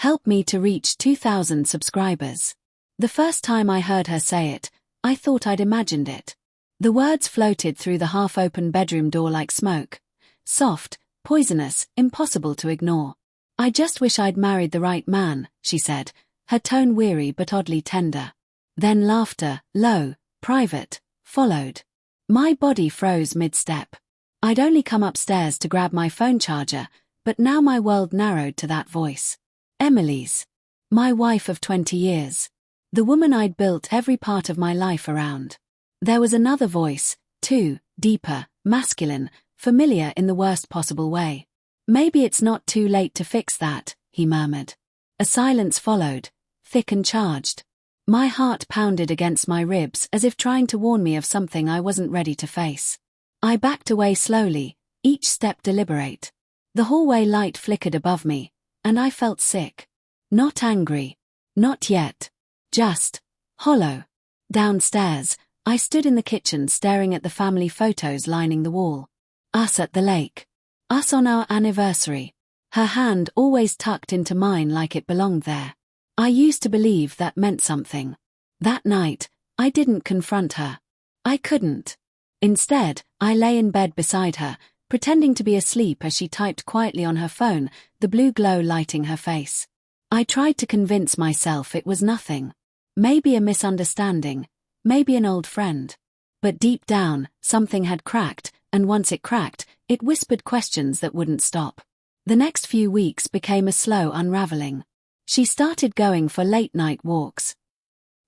Help me to reach 2,000 subscribers. The first time I heard her say it, I thought I'd imagined it. The words floated through the half-open bedroom door like smoke. Soft, poisonous, impossible to ignore. I just wish I'd married the right man, she said, her tone weary but oddly tender. Then laughter, low, private, followed. My body froze mid-step. I'd only come upstairs to grab my phone charger, but now my world narrowed to that voice. Emily's. My wife of 20 years. The woman I'd built every part of my life around. There was another voice, too, deeper, masculine, familiar in the worst possible way. Maybe it's not too late to fix that, he murmured. A silence followed, thick and charged. My heart pounded against my ribs as if trying to warn me of something I wasn't ready to face. I backed away slowly, each step deliberate. The hallway light flickered above me, and I felt sick. Not angry. Not yet. Just hollow. Downstairs, I stood in the kitchen staring at the family photos lining the wall. Us at the lake. Us on our anniversary. Her hand always tucked into mine like it belonged there. I used to believe that meant something. That night, I didn't confront her. I couldn't. Instead, I lay in bed beside her, pretending to be asleep as she typed quietly on her phone, the blue glow lighting her face. I tried to convince myself it was nothing. Maybe a misunderstanding, maybe an old friend. But deep down, something had cracked, and once it cracked, it whispered questions that wouldn't stop. The next few weeks became a slow unraveling. She started going for late-night walks.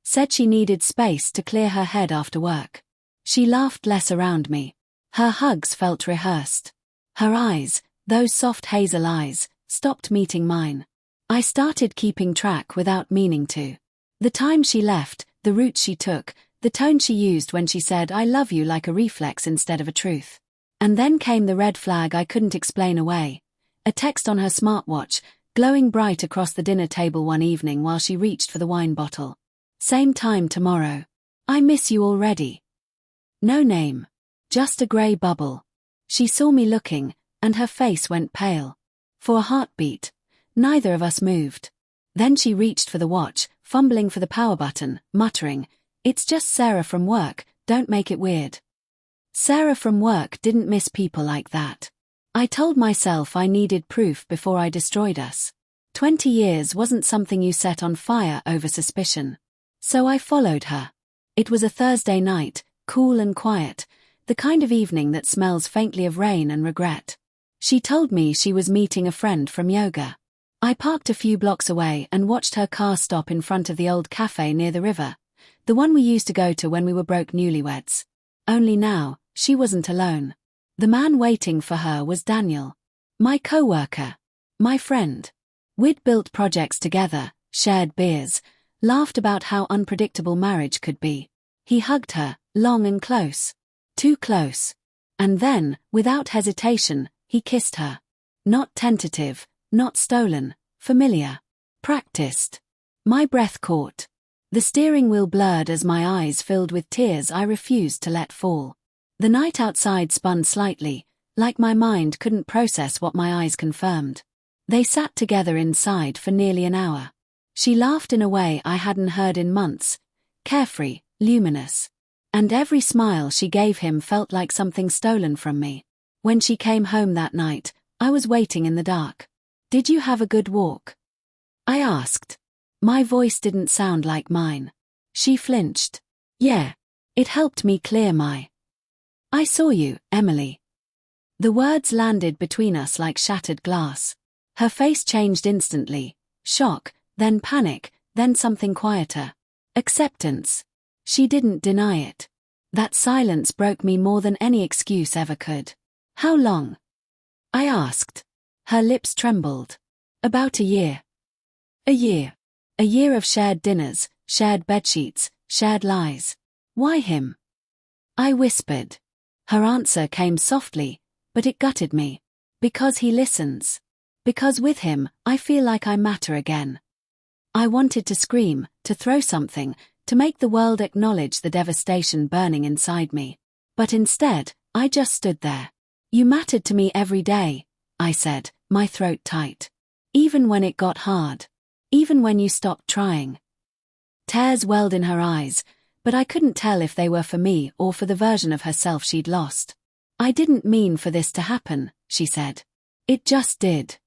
Said she needed space to clear her head after work. She laughed less around me. Her hugs felt rehearsed. Her eyes, those soft hazel eyes, stopped meeting mine. I started keeping track without meaning to. The time she left, the route she took, the tone she used when she said I love you like a reflex instead of a truth. And then came the red flag I couldn't explain away. A text on her smartwatch, glowing bright across the dinner table one evening while she reached for the wine bottle. Same time tomorrow. I miss you already. No name. Just a grey bubble. She saw me looking, and her face went pale. For a heartbeat, neither of us moved. Then she reached for the watch, fumbling for the power button, muttering, "It's just Sarah from work, don't make it weird." Sarah from work didn't miss people like that. I told myself I needed proof before I destroyed us. 20 years wasn't something you set on fire over suspicion. So I followed her. It was a Thursday night, cool and quiet, the kind of evening that smells faintly of rain and regret. She told me she was meeting a friend from yoga. I parked a few blocks away and watched her car stop in front of the old cafe near the river, the one we used to go to when we were broke newlyweds. Only now, she wasn't alone. The man waiting for her was Daniel. My co-worker. My friend. We'd built projects together, shared beers, laughed about how unpredictable marriage could be. He hugged her, long and close. Too close. And then, without hesitation, he kissed her. Not tentative, not stolen, familiar. Practiced. My breath caught. The steering wheel blurred as my eyes filled with tears I refused to let fall. The night outside spun slightly, like my mind couldn't process what my eyes confirmed. They sat together inside for nearly an hour. She laughed in a way I hadn't heard in months, carefree, luminous. And every smile she gave him felt like something stolen from me. When she came home that night, I was waiting in the dark. "Did you have a good walk?" I asked. My voice didn't sound like mine. She flinched. "Yeah. It helped me clear my..." "I saw you, Emily." The words landed between us like shattered glass. Her face changed instantly. Shock, then panic, then something quieter. Acceptance. She didn't deny it. That silence broke me more than any excuse ever could. "How long?" I asked. Her lips trembled. "About a year." A year. A year of shared dinners, shared bedsheets, shared lies. "Why him?" I whispered. Her answer came softly, but it gutted me. "Because he listens. Because with him, I feel like I matter again." I wanted to scream, to throw something, to make the world acknowledge the devastation burning inside me. But instead, I just stood there. "You mattered to me every day," I said, my throat tight. "Even when it got hard." even when you stopped trying. Tears welled in her eyes, but I couldn't tell if they were for me or for the version of herself she'd lost. I didn't mean for this to happen, she said. It just did.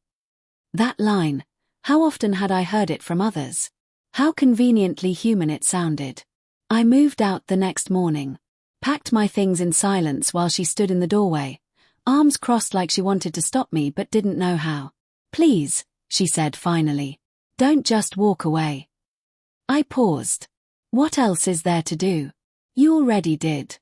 That line, how often had I heard it from others? How conveniently human it sounded. I moved out the next morning, packed my things in silence while she stood in the doorway, arms crossed like she wanted to stop me but didn't know how. Please, she said finally. Don't just walk away. I paused. What else is there to do? You already did.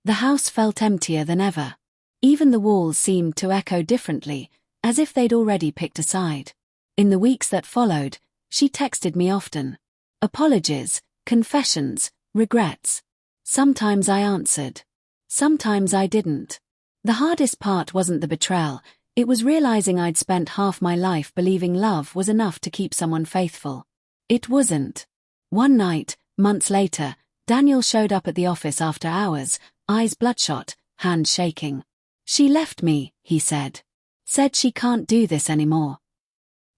The house felt emptier than ever. Even the walls seemed to echo differently, as if they'd already picked a side. In the weeks that followed, she texted me often. Apologies, confessions, regrets. Sometimes I answered. Sometimes I didn't. The hardest part wasn't the betrayal, it was realizing I'd spent half my life believing love was enough to keep someone faithful. It wasn't. One night, months later, Daniel showed up at the office after hours, eyes bloodshot, hands shaking. She left me, he said. Said she can't do this anymore.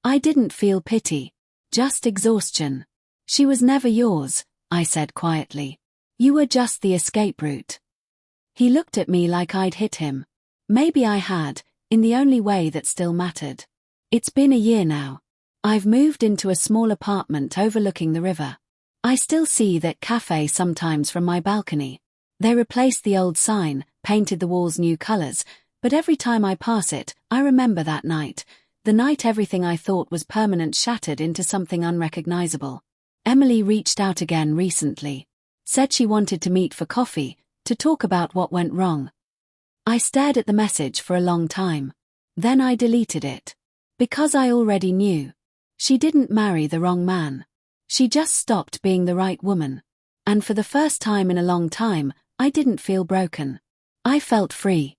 I didn't feel pity, just exhaustion. She was never yours, I said quietly. You were just the escape route. He looked at me like I'd hit him. Maybe I had, in the only way that still mattered. It's been a year now. I've moved into a small apartment overlooking the river. I still see that cafe sometimes from my balcony. They replaced the old sign, painted the walls new colors, but every time I pass it, I remember that night, the night everything I thought was permanent shattered into something unrecognizable. Emily reached out again recently. Said she wanted to meet for coffee, to talk about what went wrong. I stared at the message for a long time. Then I deleted it. Because I already knew. She didn't marry the wrong man. She just stopped being the right woman. And for the first time in a long time, I didn't feel broken. I felt free.